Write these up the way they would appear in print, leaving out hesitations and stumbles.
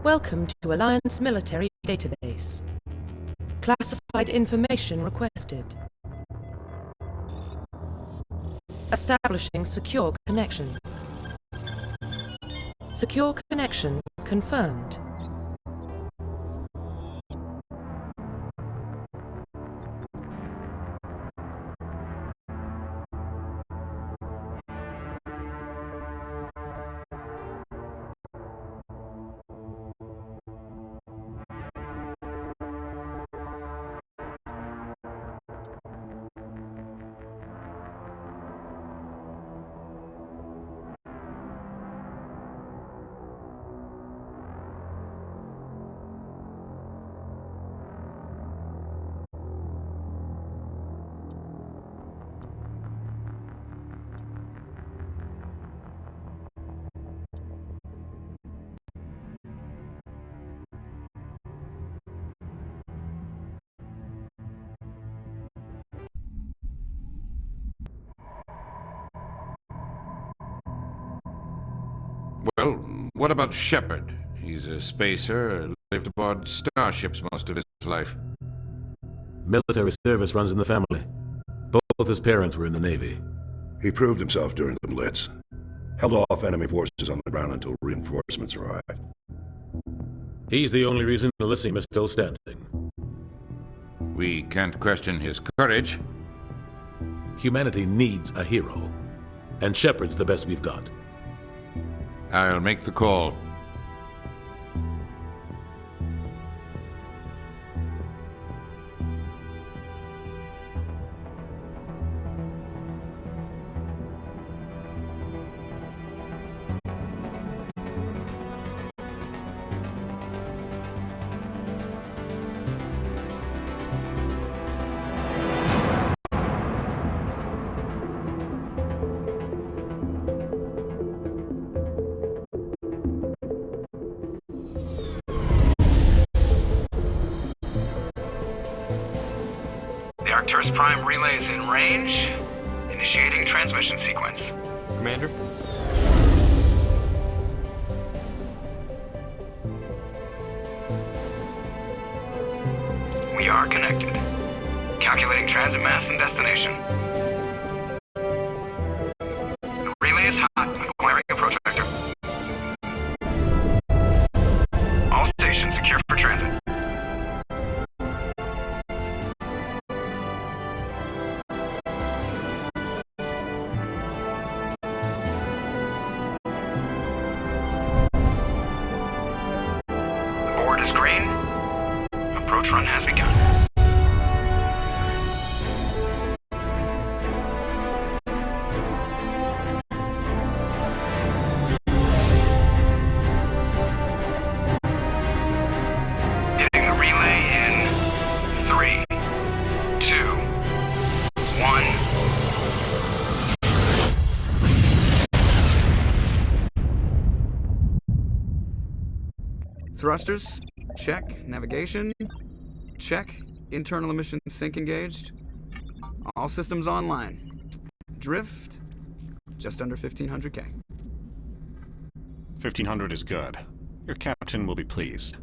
Welcome to Alliance Military Database. Classified information requested. Establishing secure connection. Secure connection confirmed. Well, what about Shepard? He's a spacer, lived aboard starships most of his life. Military service runs in the family. Both his parents were in the Navy. He proved himself during the Blitz. Held off enemy forces on the ground until reinforcements arrived. He's the only reason Elysium is still standing. We can't question his courage. Humanity needs a hero. And Shepard's the best we've got. I'll make the call. The Arcturus Prime relay is in range. Initiating transmission sequence. Commander? We are connected. Calculating transit mass and destination. The relay is hot. Acquiring a protractor. All stations secure for transit. The board is green. Approach run has begun. Hitting the relay in 3, 2, 1. Thrusters, check. Navigation, check. Internal emissions sync engaged. All systems online. Drift, just under 1500K. 1500 is good. Your captain will be pleased.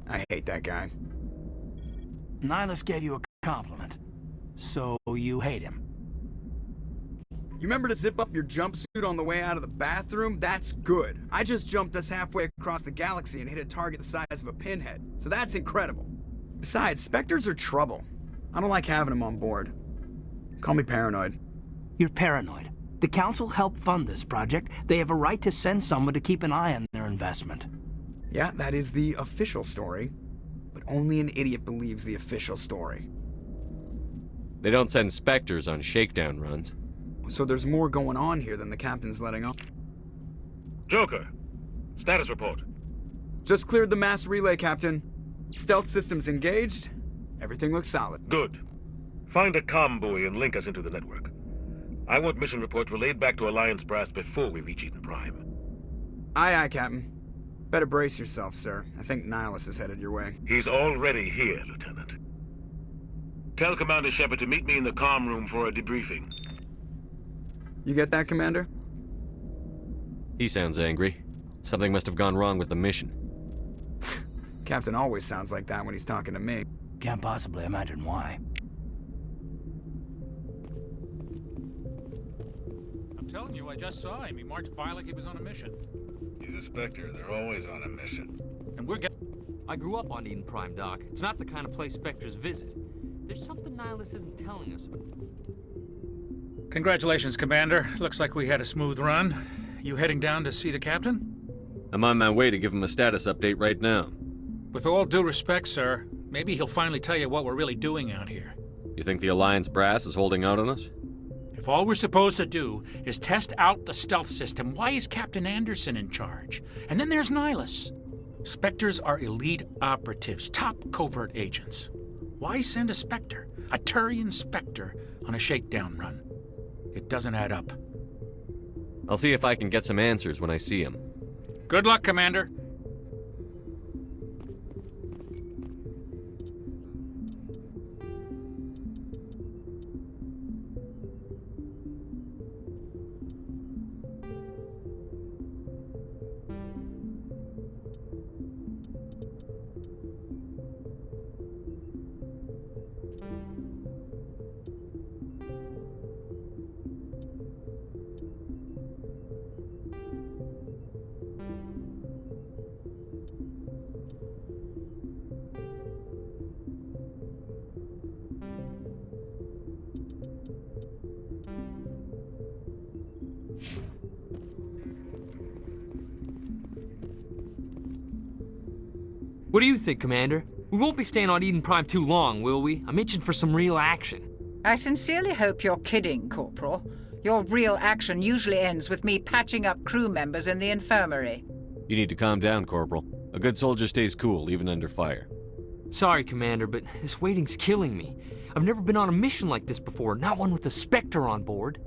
I hate that guy. Nihilus gave you a compliment, so you hate him. You remember to zip up your jumpsuit on the way out of the bathroom? That's good. I just jumped us halfway across the galaxy and hit a target the size of a pinhead, so that's incredible. Besides, Spectres are trouble. I don't like having them on board. Call me paranoid. You're paranoid. The Council helped fund this project. They have a right to send someone to keep an eye on their investment. Yeah, that is the official story. But only an idiot believes the official story. They don't send Spectres on shakedown runs. So there's more going on here than the captain's letting on. Joker, status report. Just cleared the mass relay, Captain. Stealth systems engaged. Everything looks solid. Good. Find a comm buoy and link us into the network. I want mission reports relayed back to Alliance Brass before we reach Eden Prime. Aye, aye, Captain. Better brace yourself, sir. I think Nihilus is headed your way. He's already here, Lieutenant. Tell Commander Shepard to meet me in the comm room for a debriefing. You get that, Commander? He sounds angry. Something must have gone wrong with the mission. Captain always sounds like that when he's talking to me. Can't possibly imagine why. I'm telling you, I just saw him. He marched by like he was on a mission. He's a Spectre. They're always on a mission. And we're I grew up on Eden Prime, Doc. It's not the kind of place Spectres visit. There's something Nihilus isn't telling us. Congratulations, Commander. Looks like we had a smooth run. You heading down to see the captain? I'm on my way to give him a status update right now. With all due respect, sir, maybe he'll finally tell you what we're really doing out here. You think the Alliance brass is holding out on us? If all we're supposed to do is test out the stealth system, why is Captain Anderson in charge? And then there's Nihilus. Spectres are elite operatives, top covert agents. Why send a Spectre, a Turian Spectre, on a shakedown run? It doesn't add up. I'll see if I can get some answers when I see him. Good luck, Commander. What do you think, Commander? We won't be staying on Eden Prime too long, will we? I'm itching for some real action. I sincerely hope you're kidding, Corporal. Your real action usually ends with me patching up crew members in the infirmary. You need to calm down, Corporal. A good soldier stays cool, even under fire. Sorry, Commander, but this waiting's killing me. I've never been on a mission like this before, not one with a Spectre on board.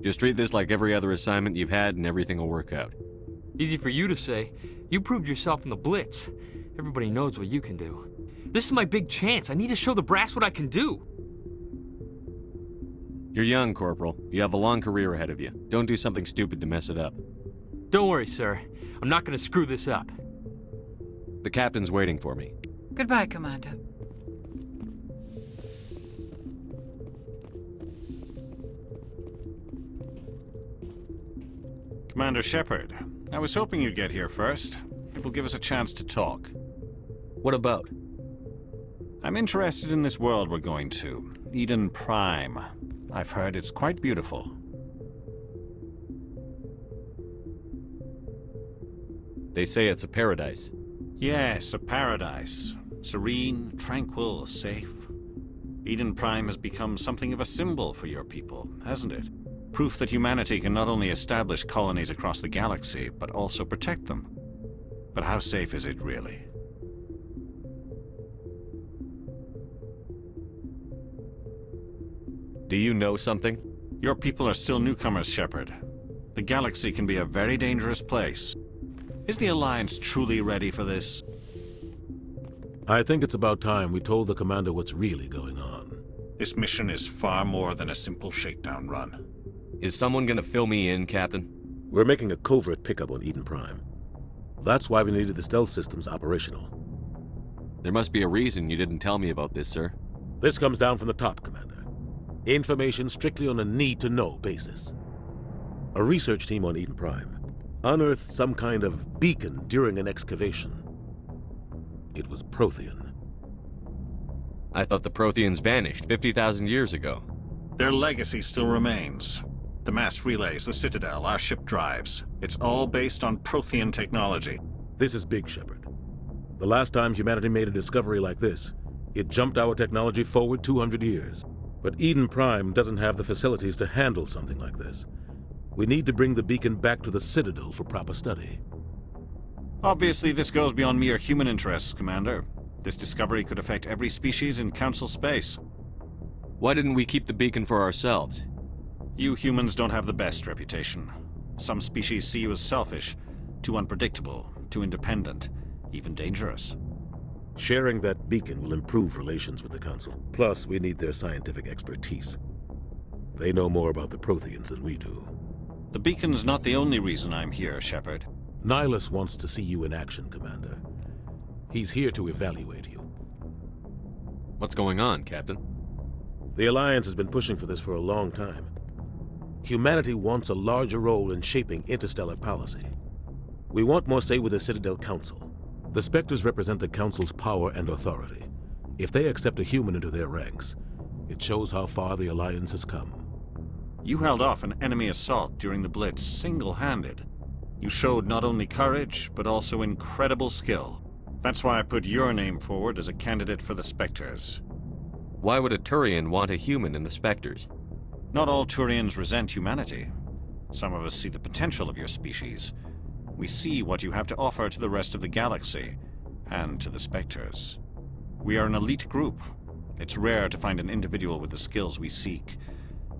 Just treat this like every other assignment you've had and everything will work out. Easy for you to say. You proved yourself in the Blitz. Everybody knows what you can do. This is my big chance. I need to show the brass what I can do. You're young, Corporal. You have a long career ahead of you. Don't do something stupid to mess it up. Don't worry, sir. I'm not gonna screw this up. The captain's waiting for me. Goodbye, Commander. Commander Shepard, I was hoping you'd get here first. It will give us a chance to talk. What about? I'm interested in this world we're going to, Eden Prime. I've heard it's quite beautiful. They say it's a paradise. Yes, a paradise. Serene, tranquil, safe. Eden Prime has become something of a symbol for your people, hasn't it? Proof that humanity can not only establish colonies across the galaxy, but also protect them. But how safe is it really? Do you know something? Your people are still newcomers, Shepard. The galaxy can be a very dangerous place. Is the Alliance truly ready for this? I think it's about time we told the Commander what's really going on. This mission is far more than a simple shakedown run. Is someone gonna fill me in, Captain? We're making a covert pickup on Eden Prime. That's why we needed the stealth systems operational. There must be a reason you didn't tell me about this, sir. This comes down from the top, Commander. Information strictly on a need-to-know basis. A research team on Eden Prime unearthed some kind of beacon during an excavation. It was Prothean. I thought the Protheans vanished 50,000 years ago. Their legacy still remains. The mass relays, the Citadel, our ship drives. It's all based on Prothean technology. This is big, Shepard. The last time humanity made a discovery like this, it jumped our technology forward 200 years. But Eden Prime doesn't have the facilities to handle something like this. We need to bring the beacon back to the Citadel for proper study. Obviously, this goes beyond mere human interests, Commander. This discovery could affect every species in Council space. Why didn't we keep the beacon for ourselves? You humans don't have the best reputation. Some species see you as selfish, too unpredictable, too independent, even dangerous. Sharing that beacon will improve relations with the Council. Plus, we need their scientific expertise. They know more about the Protheans than we do. The beacon's not the only reason I'm here, Shepard. Nihilus wants to see you in action, Commander. He's here to evaluate you. What's going on, Captain? The Alliance has been pushing for this for a long time. Humanity wants a larger role in shaping interstellar policy. We want more say with the Citadel Council. The Spectres represent the Council's power and authority. If they accept a human into their ranks, it shows how far the Alliance has come. You held off an enemy assault during the Blitz single-handed. You showed not only courage, but also incredible skill. That's why I put your name forward as a candidate for the Spectres. Why would a Turian want a human in the Spectres? Not all Turians resent humanity. Some of us see the potential of your species. We see what you have to offer to the rest of the galaxy, and to the Spectres. We are an elite group. It's rare to find an individual with the skills we seek.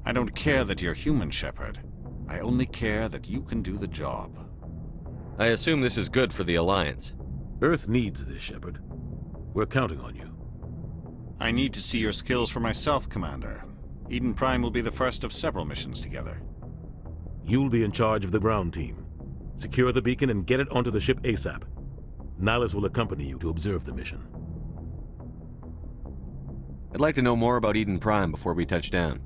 I don't care that you're human, Shepard. I only care that you can do the job. I assume this is good for the Alliance. Earth needs this, Shepard. We're counting on you. I need to see your skills for myself, Commander. Eden Prime will be the first of several missions together. You'll be in charge of the ground team. Secure the beacon and get it onto the ship ASAP. Nihilus will accompany you to observe the mission. I'd like to know more about Eden Prime before we touch down.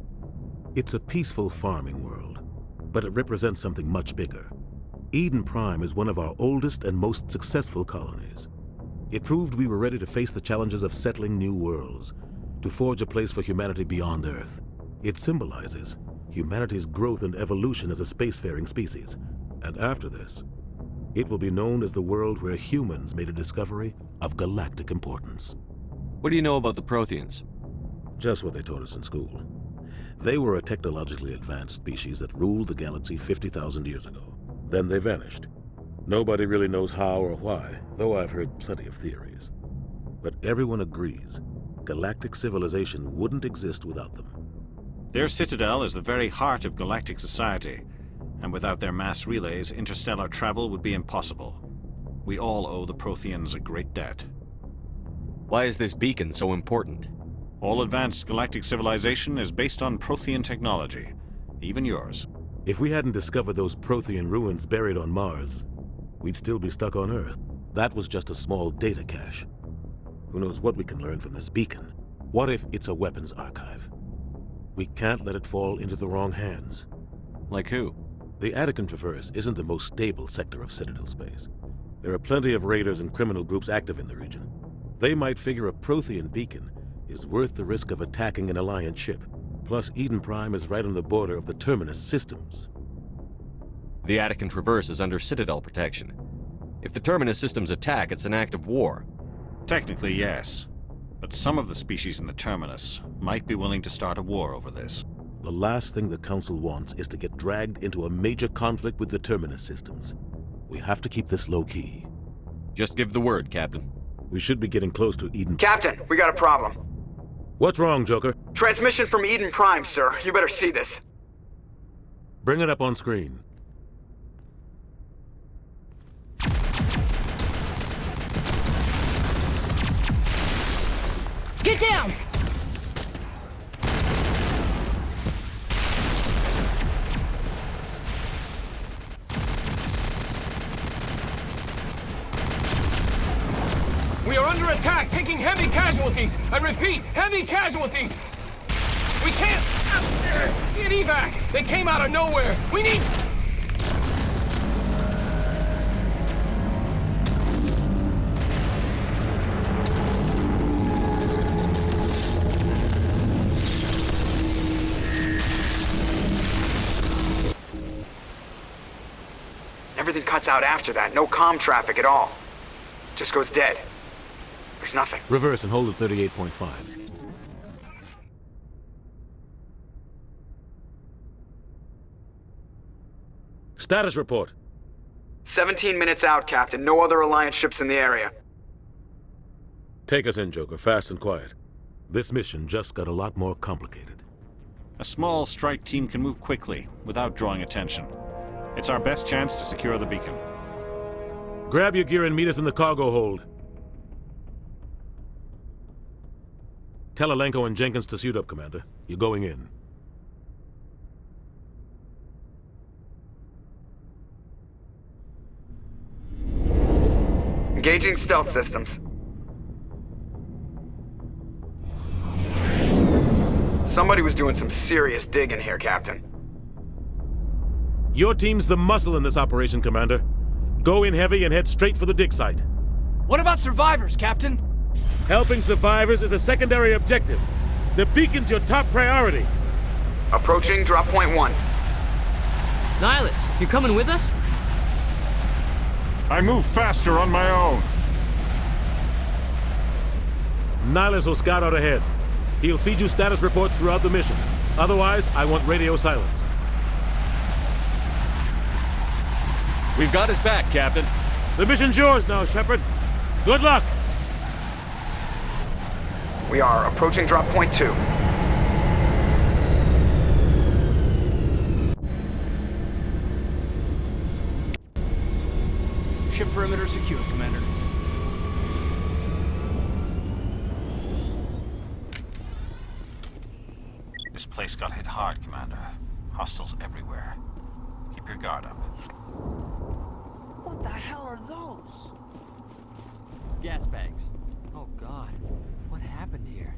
It's a peaceful farming world, but it represents something much bigger. Eden Prime is one of our oldest and most successful colonies. It proved we were ready to face the challenges of settling new worlds, to forge a place for humanity beyond Earth. It symbolizes humanity's growth and evolution as a spacefaring species. And after this, it will be known as the world where humans made a discovery of galactic importance. What do you know about the Protheans? Just what they taught us in school. They were a technologically advanced species that ruled the galaxy 50,000 years ago. Then they vanished. Nobody really knows how or why, though I've heard plenty of theories. But everyone agrees, galactic civilization wouldn't exist without them. Their citadel is the very heart of galactic society, and without their mass relays, interstellar travel would be impossible. We all owe the Protheans a great debt. Why is this beacon so important? All advanced galactic civilization is based on Prothean technology, even yours. If we hadn't discovered those Prothean ruins buried on Mars, we'd still be stuck on Earth. That was just a small data cache. Who knows what we can learn from this beacon? What if it's a weapons archive? We can't let it fall into the wrong hands. Like who? The Attican Traverse isn't the most stable sector of Citadel space. There are plenty of raiders and criminal groups active in the region. They might figure a Prothean beacon is worth the risk of attacking an Alliance ship. Plus, Eden Prime is right on the border of the Terminus systems. The Attican Traverse is under Citadel protection. If the Terminus systems attack, it's an act of war. Technically, yes. But some of the species in the Terminus might be willing to start a war over this. The last thing the Council wants is to get dragged into a major conflict with the Terminus systems. We have to keep this low-key. Just give the word, Captain. We should be getting close to Eden. Captain, we got a problem. What's wrong, Joker? Transmission from Eden Prime, sir. You better see this. Bring it up on screen. Get down! We are under attack, taking heavy casualties. I repeat, heavy casualties. We can't get evac. They came out of nowhere. We need... Everything cuts out after that. No comm traffic at all. Just goes dead. There's nothing. Reverse and hold at 38.5. Status report. 17 minutes out, Captain. No other Alliance ships in the area. Take us in, Joker, fast and quiet. This mission just got a lot more complicated. A small strike team can move quickly, without drawing attention. It's our best chance to secure the beacon. Grab your gear and meet us in the cargo hold. Tell Alenko and Jenkins to suit up, Commander. You're going in. Engaging stealth systems. Somebody was doing some serious digging here, Captain. Your team's the muscle in this operation, Commander. Go in heavy and head straight for the dig site. What about survivors, Captain? Helping survivors is a secondary objective. The beacon's your top priority. Approaching drop point 1. Nihilus, you coming with us? I move faster on my own. Nihilus will scout out ahead. He'll feed you status reports throughout the mission. Otherwise, I want radio silence. We've got his back, Captain. The mission's yours now, Shepard. Good luck! We are approaching drop point 2. Ship perimeter secure, Commander. This place got hit hard, Commander. Hostiles everywhere. Keep your guard up. What the hell are those? Gas bags. Oh God, what happened here?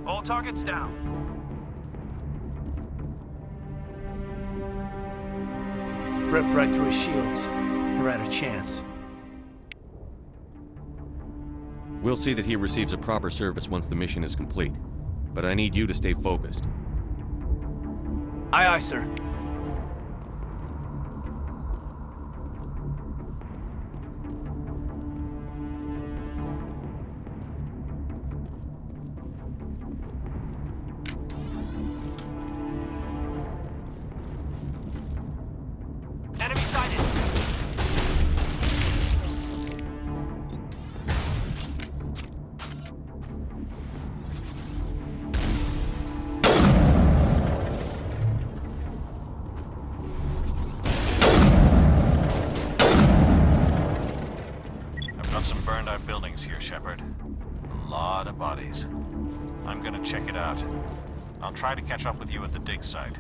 All targets down. Ripped right through his shields. Never had a chance. We'll see that he receives a proper service once the mission is complete. But I need you to stay focused. Aye, aye, sir. Enemy sighted! I've got some burned out buildings here, Shepard. A lot of bodies. I'm gonna check it out. I'll try to catch up with you at the dig site.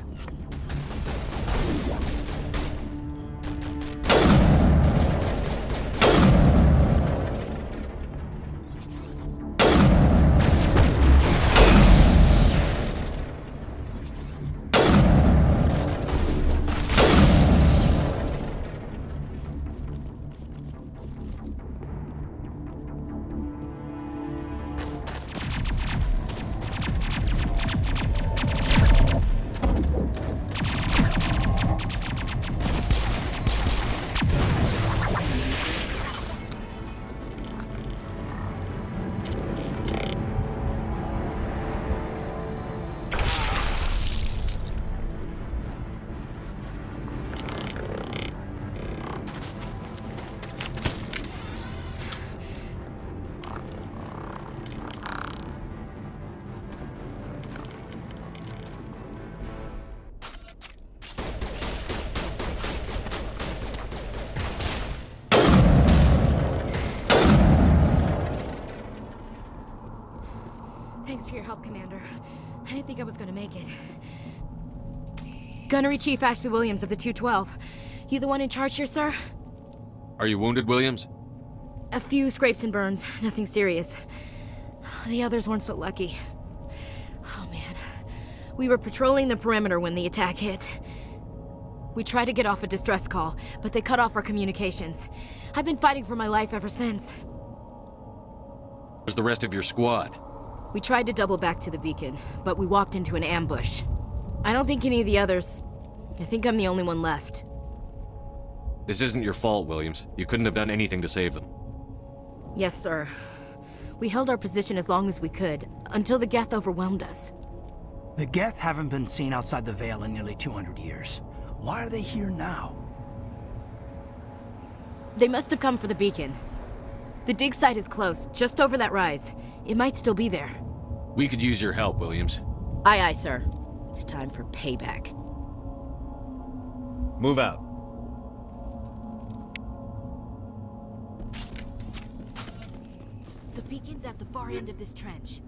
Thanks for your help, Commander. I didn't think I was gonna make it. Gunnery Chief Ashley Williams of the 212. You the one in charge here, sir? Are you wounded, Williams? A few scrapes and burns, nothing serious. The others weren't so lucky. Oh man. We were patrolling the perimeter when the attack hit. We tried to get off a distress call, but they cut off our communications. I've been fighting for my life ever since. Where's the rest of your squad? We tried to double back to the beacon, but we walked into an ambush. I don't think any of the others... I think I'm the only one left. This isn't your fault, Williams. You couldn't have done anything to save them. Yes, sir. We held our position as long as we could, until the Geth overwhelmed us. The Geth haven't been seen outside the Veil in nearly 200 years. Why are they here now? They must have come for the beacon. The dig site is close, just over that rise. It might still be there. We could use your help, Williams. Aye, aye, sir. It's time for payback. Move out. The beacon's at the far end of this trench.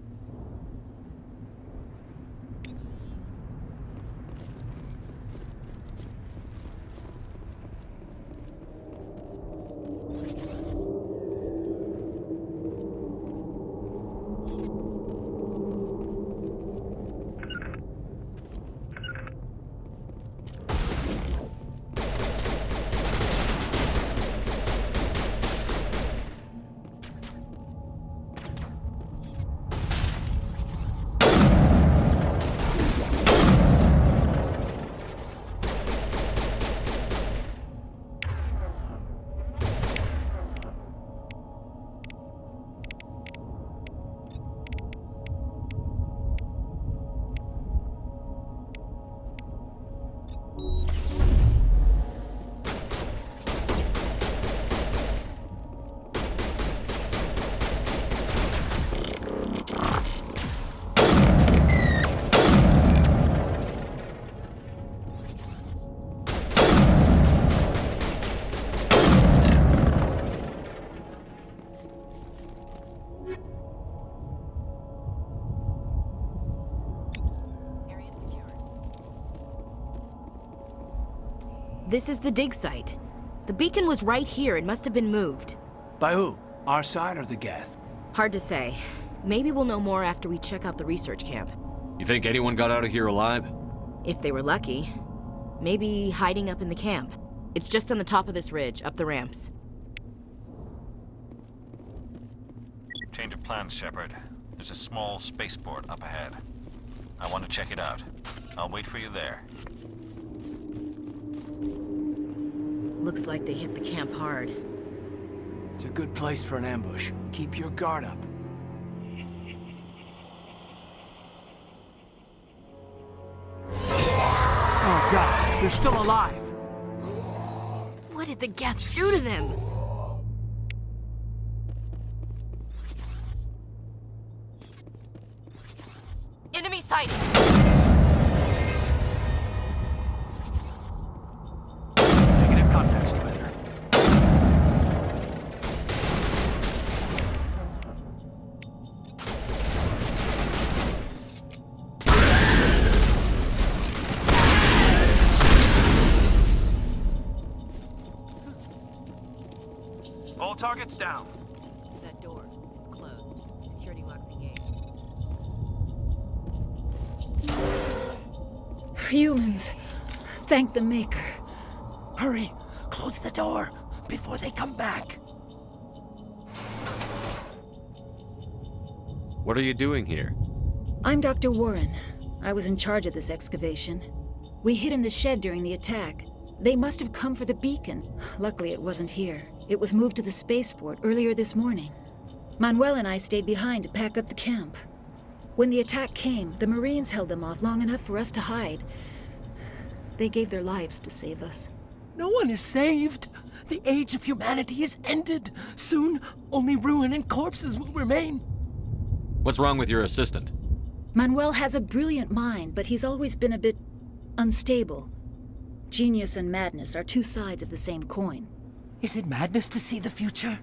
This is the dig site. The beacon was right here. It must have been moved. By who? Our side or the Geth? Hard to say. Maybe we'll know more after we check out the research camp. You think anyone got out of here alive? If they were lucky. Maybe hiding up in the camp. It's just on the top of this ridge, up the ramps. Change of plans, Shepard. There's a small spaceport up ahead. I want to check it out. I'll wait for you there. Looks like they hit the camp hard. It's a good place for an ambush. Keep your guard up. Oh god, they're still alive! What did the Geth do to them? Enemy sighted! Contacts, Commander. All targets down. That door, it's closed. Security lock's engaged. Humans. Thank the Maker. Hurry! Close the door before they come back. What are you doing here? I'm Dr. Warren. I was in charge of this excavation. We hid in the shed during the attack. They must have come for the beacon. Luckily, it wasn't here. It was moved to the spaceport earlier this morning. Manuel and I stayed behind to pack up the camp. When the attack came, the Marines held them off long enough for us to hide. They gave their lives to save us. No one is saved. The age of humanity is ended. Soon, only ruin and corpses will remain. What's wrong with your assistant? Manuel has a brilliant mind, but he's always been a bit unstable. Genius and madness are two sides of the same coin. Is it madness to see the future?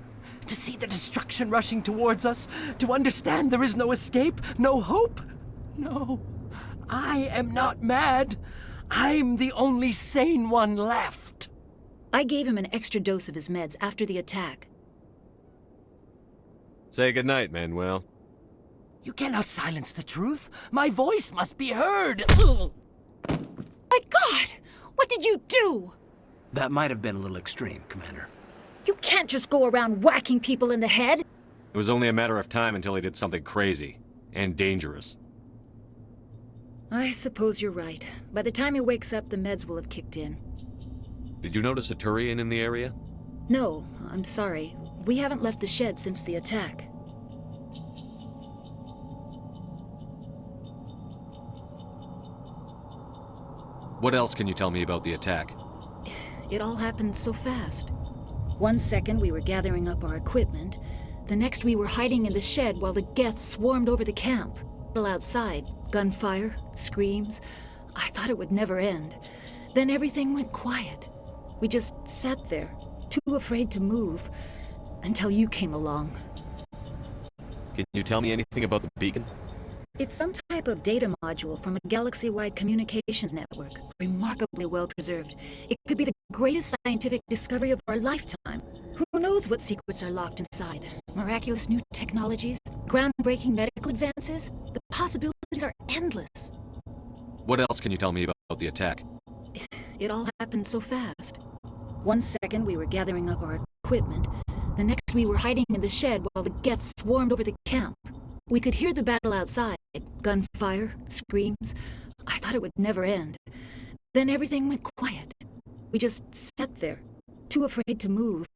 To see the destruction rushing towards us? To understand there is no escape? No hope? No. I am not mad. I'm the only sane one left. I gave him an extra dose of his meds after the attack. Say goodnight, Manuel. You cannot silence the truth. My voice must be heard. My God! What did you do? That might have been a little extreme, Commander. You can't just go around whacking people in the head. It was only a matter of time until he did something crazy and dangerous. I suppose you're right. By the time he wakes up, the meds will have kicked in. Did you notice a Turian in the area? No, I'm sorry. We haven't left the shed since the attack. What else can you tell me about the attack? It all happened so fast. 1 second we were gathering up our equipment. The next we were hiding in the shed while the Geth swarmed over the camp. People outside, gunfire, screams. I thought it would never end. Then everything went quiet. We just sat there, too afraid to move, until you came along. Can you tell me anything about the beacon? It's some type of data module from a galaxy-wide communications network, remarkably well preserved. It could be the greatest scientific discovery of our lifetime. Who knows what secrets are locked inside? Miraculous new technologies, groundbreaking medical advances? The possibilities are endless. What else can you tell me about the attack? It all happened so fast. 1 second we were gathering up our equipment. The next we were hiding in the shed while the Geth swarmed over the camp. We could hear the battle outside, gunfire, screams. I thought it would never end. Then everything went quiet. We just sat there, too afraid to move,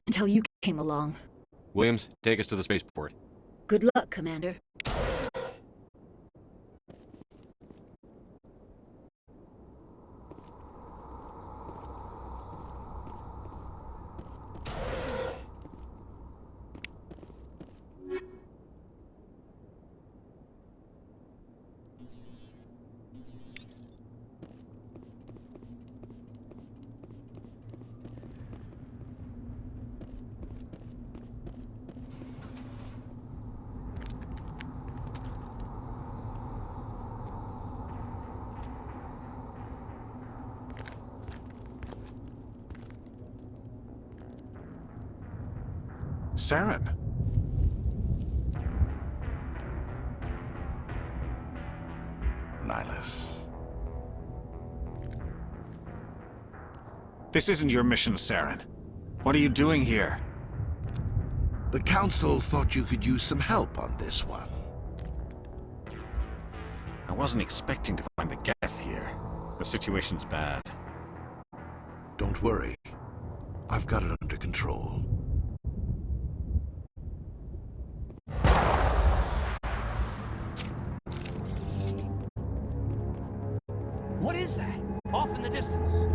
until you came along. Williams, take us to the spaceport. Good luck, Commander. Saren. Nihilus. This isn't your mission, Saren. What are you doing here? The Council thought you could use some help on this one. I wasn't expecting to find the Geth here. The situation's bad. Don't worry. I've got it under control. What is that? Off in the distance.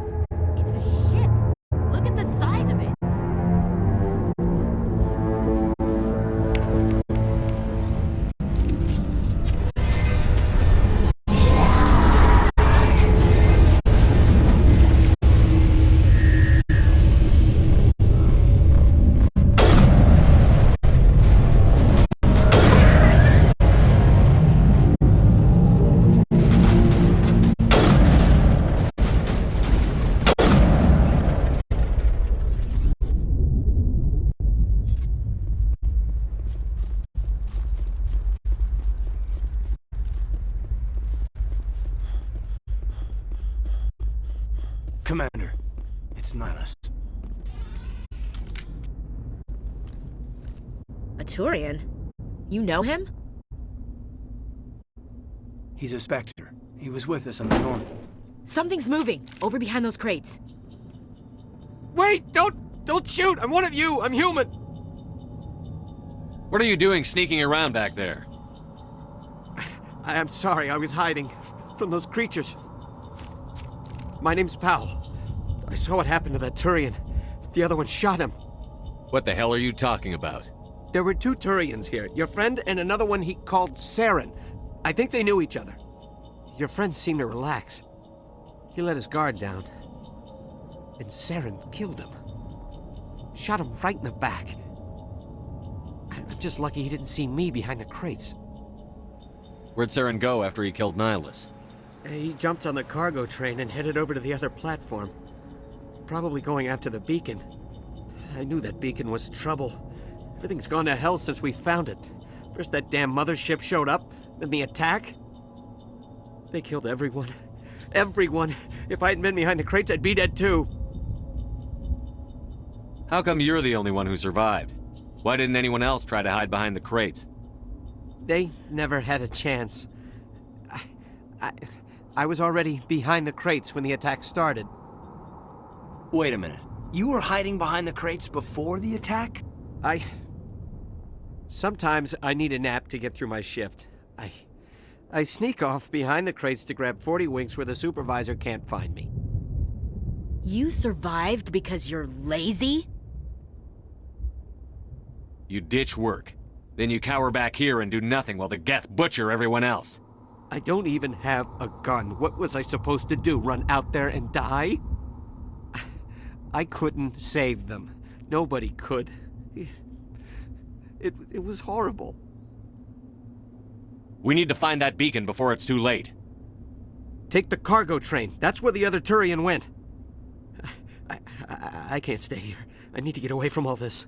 It's a ship. Look at the size of it. Commander, it's Nihilus. A Turian? You know him? He's a Spectre. He was with us on the North. Something's moving, over behind those crates. Wait! Don't shoot! I'm one of you! I'm human! What are you doing sneaking around back there? I'm sorry, I was hiding from those creatures. My name's Powell. I saw what happened to that Turian. The other one shot him. What the hell are you talking about? There were 2 Turians here. Your friend and another one he called Saren. I think they knew each other. Your friend seemed to relax. He let his guard down. And Saren killed him. Shot him right in the back. I'm just lucky he didn't see me behind the crates. Where'd Saren go after he killed Nihilus? He jumped on the cargo train and headed over to the other platform. Probably going after the beacon. I knew that beacon was trouble. Everything's gone to hell since we found it. First that damn mothership showed up, then the attack. They killed everyone. Everyone. If I hadn't been behind the crates, I'd be dead too. How come you're the only one who survived? Why didn't anyone else try to hide behind the crates? They never had a chance. I was already behind the crates when the attack started. Wait a minute. You were hiding behind the crates before the attack? Sometimes I need a nap to get through my shift. I sneak off behind the crates to grab 40 winks where the supervisor can't find me. You survived because you're lazy? You ditch work. Then you cower back here and do nothing while the Geth butcher everyone else. I don't even have a gun. What was I supposed to do? Run out there and die? I couldn't save them. Nobody could. It was horrible. We need to find that beacon before it's too late. Take the cargo train. That's where the other Turian went. I can't stay here. I need to get away from all this.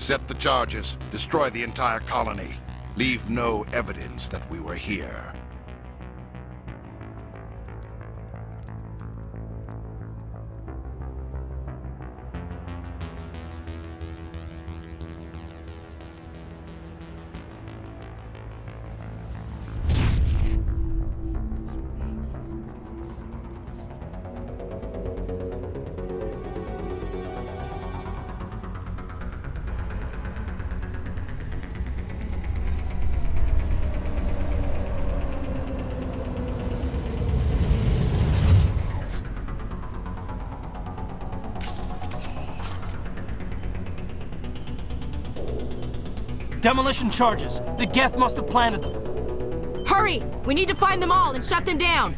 Set the charges. Destroy the entire colony. Leave no evidence that we were here. Demolition charges. The Geth must have planted them. Hurry! We need to find them all and shut them down!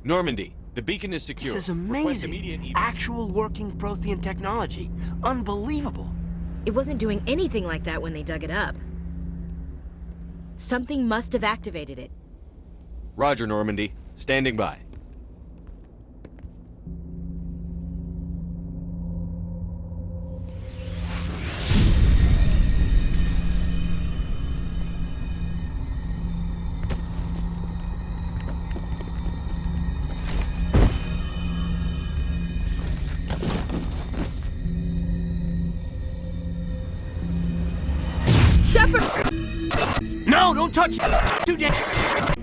Normandy, the beacon is secure. This is Request amazing. immediate Actual working Prothean technology. Unbelievable. It wasn't doing anything like that when they dug it up. Something must have activated it. Roger, Normandy. Standing by. Shepard! No, don't touch it! Too dangerous!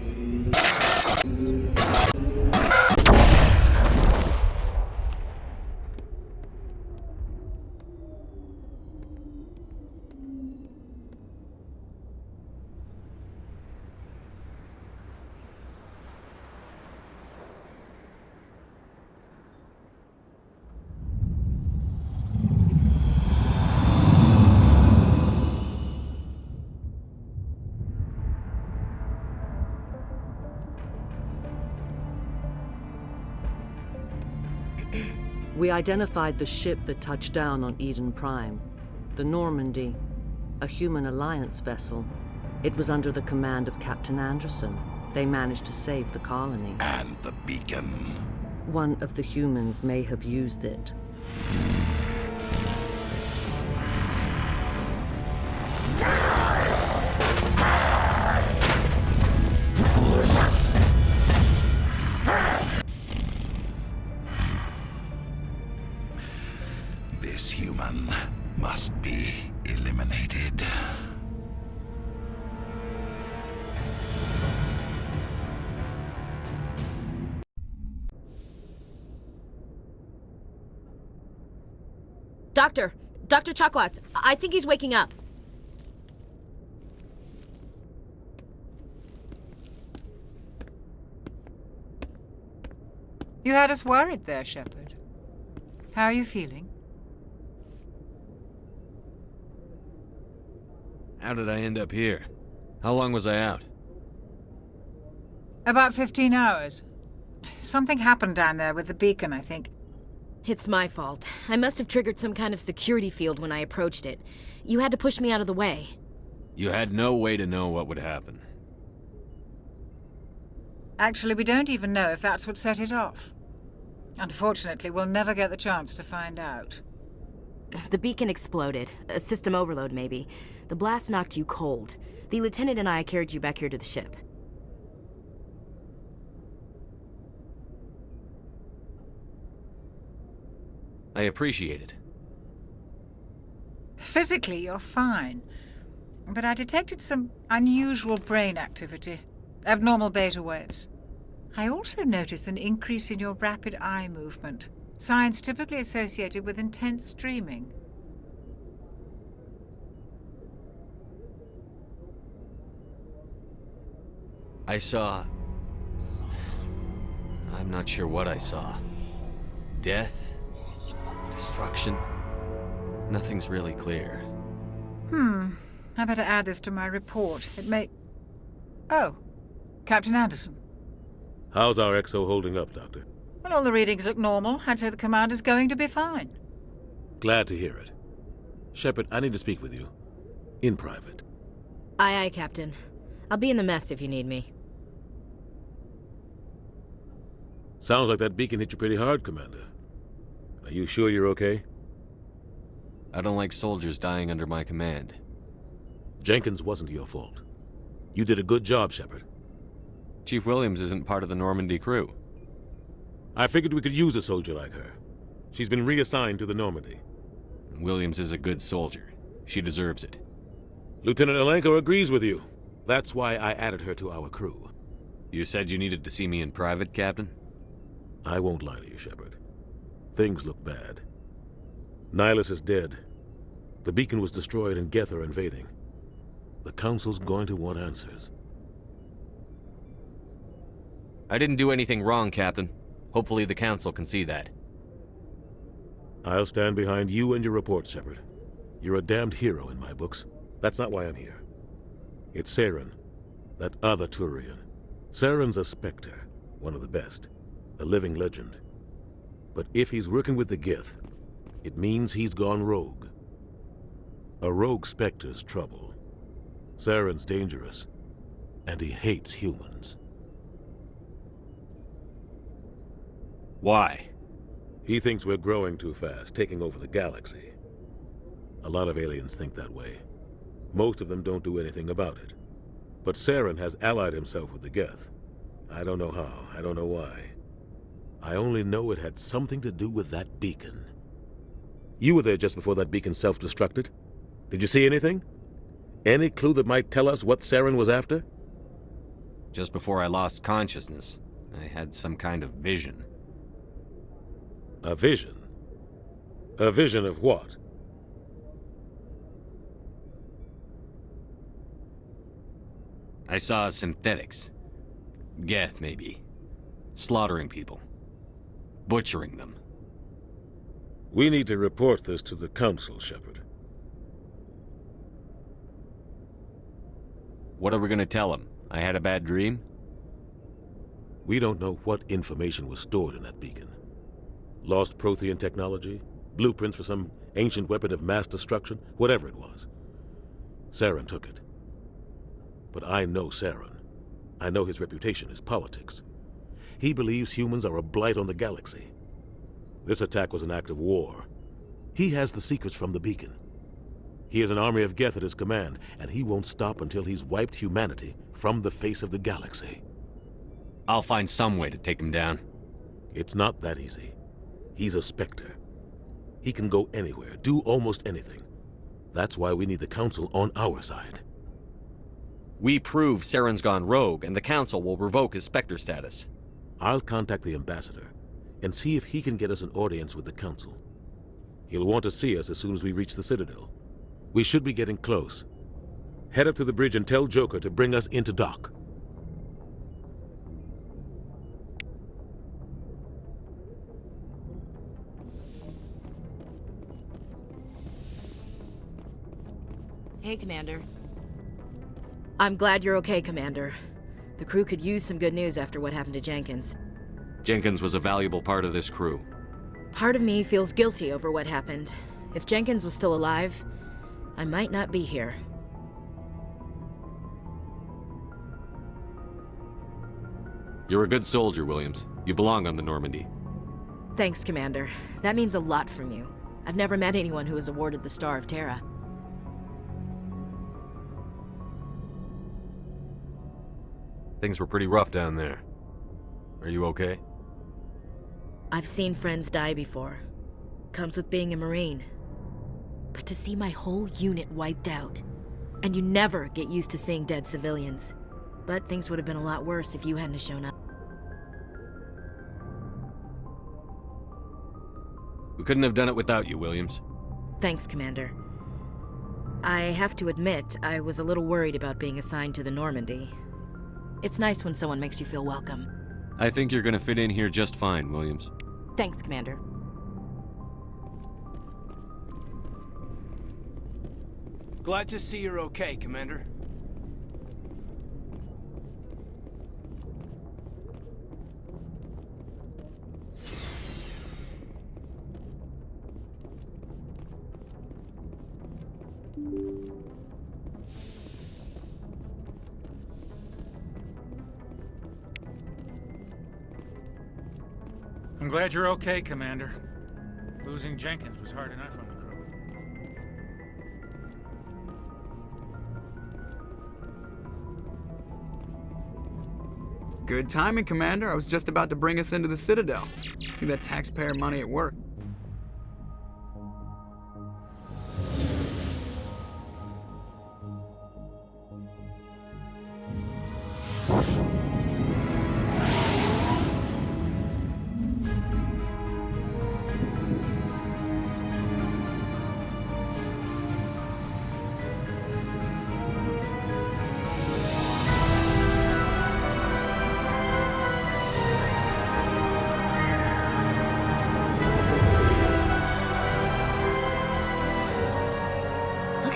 We identified the ship that touched down on Eden Prime. The Normandy, a human alliance vessel. It was under the command of Captain Anderson. They managed to save the colony. And the beacon. One of the humans may have used it. This human must be eliminated. Dr. Chakwas, I think he's waking up. You had us worried there, Shepard. How are you feeling? How did I end up here? How long was I out? About 15 hours. Something happened down there with the beacon, I think. It's my fault. I must have triggered some kind of security field when I approached it. You had to push me out of the way. You had no way to know what would happen. Actually, we don't even know if that's what set it off. Unfortunately, we'll never get the chance to find out. The beacon exploded. A system overload, maybe. The blast knocked you cold. The lieutenant and I carried you back here to the ship. I appreciate it. Physically, you're fine. But I detected some unusual brain activity. Abnormal beta waves. I also noticed an increase in your rapid eye movement. Signs typically associated with intense dreaming. I saw... I'm not sure what I saw. Death? Destruction? Nothing's really clear. I better add this to my report. It may... Oh, Captain Anderson. How's our XO holding up, Doctor? Well, all the readings look normal. I'd say the commander's going to be fine. Glad to hear it. Shepard, I need to speak with you. In private. Aye, Captain. I'll be in the mess if you need me. Sounds like that beacon hit you pretty hard, Commander. Are you sure you're okay? I don't like soldiers dying under my command. Jenkins wasn't your fault. You did a good job, Shepard. Chief Williams isn't part of the Normandy crew. I figured we could use a soldier like her. She's been reassigned to the Normandy. Williams is a good soldier. She deserves it. Lieutenant Alenko agrees with you. That's why I added her to our crew. You said you needed to see me in private, Captain? I won't lie to you, Shepard. Things look bad. Nihilus is dead. The beacon was destroyed and Geth are invading. The Council's going to want answers. I didn't do anything wrong, Captain. Hopefully the Council can see that. I'll stand behind you and your report, Shepard. You're a damned hero in my books. That's not why I'm here. It's Saren, that other Turian. Saren's a Spectre, one of the best. a living legend. But if he's working with the Geth, it means he's gone rogue. A rogue Spectre's trouble. Saren's dangerous, and he hates humans. Why? He thinks we're growing too fast, taking over the galaxy. A lot of aliens think that way. Most of them don't do anything about it. But Saren has allied himself with the Geth. I don't know how, I don't know why. I only know it had something to do with that beacon. You were there just before that beacon self-destructed. Did you see anything? Any clue that might tell us what Saren was after? Just before I lost consciousness, I had some kind of vision. A vision? A vision of what? I saw synthetics. Geth, maybe. Slaughtering people. Butchering them. We need to report this to the Council, Shepard. What are we gonna tell them? I had a bad dream? We don't know what information was stored in that beacon. Lost Prothean technology? Blueprints for some ancient weapon of mass destruction? Whatever it was. Saren took it. But I know Saren. I know his reputation is politics. He believes humans are a blight on the galaxy. This attack was an act of war. He has the secrets from the beacon. He has an army of Geth at his command, and he won't stop until he's wiped humanity from the face of the galaxy. I'll find some way to take him down. It's not that easy. He's a Spectre. He can go anywhere, do almost anything. That's why we need the Council on our side. We prove Saren's gone rogue, and the Council will revoke his Spectre status. I'll contact the Ambassador and see if he can get us an audience with the Council. He'll want to see us as soon as we reach the Citadel. We should be getting close. Head up to the bridge and tell Joker to bring us into dock. Hey, Commander. I'm glad you're okay, Commander. The crew could use some good news after what happened to Jenkins. Jenkins was a valuable part of this crew. Part of me feels guilty over what happened. If Jenkins was still alive, I might not be here. You're a good soldier, Williams. You belong on the Normandy. Thanks, Commander. That means a lot from you. I've never met anyone who was awarded the Star of Terra. Things were pretty rough down there. Are you okay? I've seen friends die before. Comes with being a Marine. But to see my whole unit wiped out, and you never get used to seeing dead civilians. But things would have been a lot worse if you hadn't shown up. We couldn't have done it without you, Williams. Thanks, Commander. I have to admit, I was a little worried about being assigned to the Normandy. It's nice when someone makes you feel welcome. I think you're gonna fit in here just fine, Williams. Thanks, Commander. Glad to see you're okay, Commander. I'm glad you're okay, Commander. Losing Jenkins was hard enough on the crew. Good timing, Commander. I was just about to bring us into the Citadel. See that taxpayer money at work.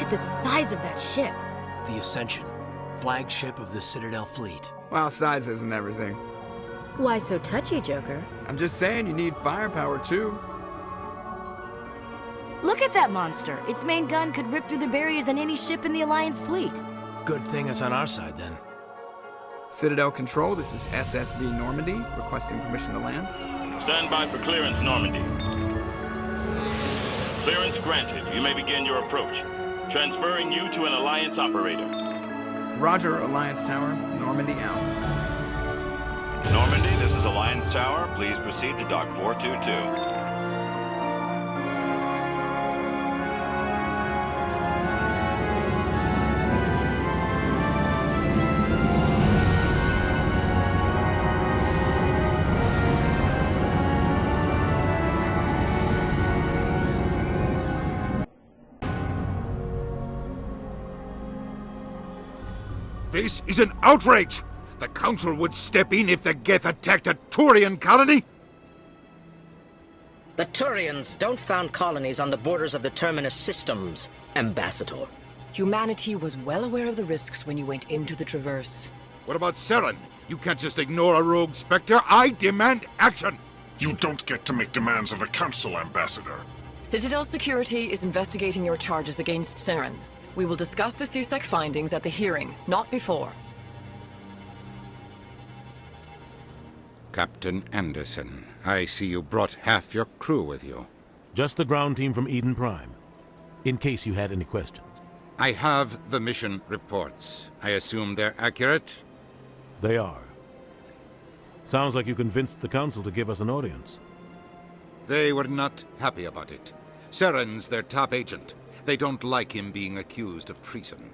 The size of that ship. The Ascension, flagship of the Citadel fleet. Well, size isn't everything. Why so touchy, Joker? I'm just saying you need firepower too. Look at that monster. Its main gun could rip through the barriers in any ship in the Alliance fleet. Good thing it's on our side, then. Citadel Control, this is SSV Normandy, requesting permission to land. Stand by for clearance, Normandy. Clearance granted. You may begin your approach. Transferring you to an Alliance operator. Roger, Alliance Tower. Normandy out. Normandy, this is Alliance Tower. Please proceed to Dock 422. This is an outrage! The Council would step in if the Geth attacked a Turian colony? The Turians don't found colonies on the borders of the Terminus systems, Ambassador. Humanity was well aware of the risks when you went into the Traverse. What about Saren? You can't just ignore a rogue Spectre. I demand action! You don't get to make demands of the Council, Ambassador. Citadel Security is investigating your charges against Saren. We will discuss the CSEC findings at the hearing, not before. Captain Anderson, I see you brought half your crew with you. Just the ground team from Eden Prime, in case you had any questions. I have the mission reports. I assume they're accurate? They are. Sounds like you convinced the Council to give us an audience. They were not happy about it. Saren's their top agent. They don't like him being accused of treason.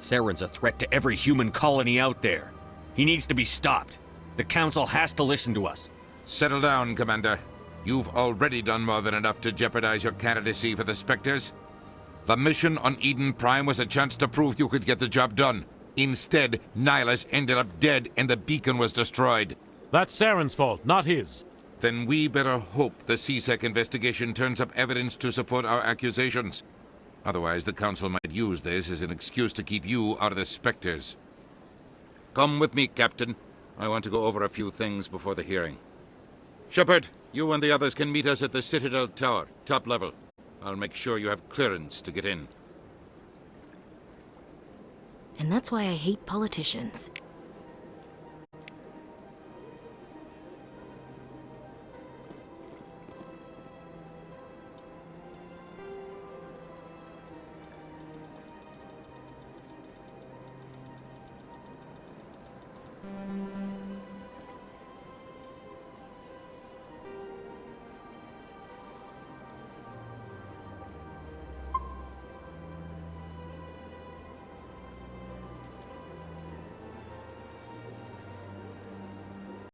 Saren's a threat to every human colony out there. He needs to be stopped. The Council has to listen to us. Settle down, Commander. You've already done more than enough to jeopardize your candidacy for the Spectres. The mission on Eden Prime was a chance to prove you could get the job done. Instead, Nihilus ended up dead and the beacon was destroyed. That's Saren's fault, not his. Then we better hope the CSEC investigation turns up evidence to support our accusations. Otherwise, the Council might use this as an excuse to keep you out of the Spectres. Come with me, Captain. I want to go over a few things before the hearing. Shepard, you and the others can meet us at the Citadel Tower, top level. I'll make sure you have clearance to get in. And that's why I hate politicians.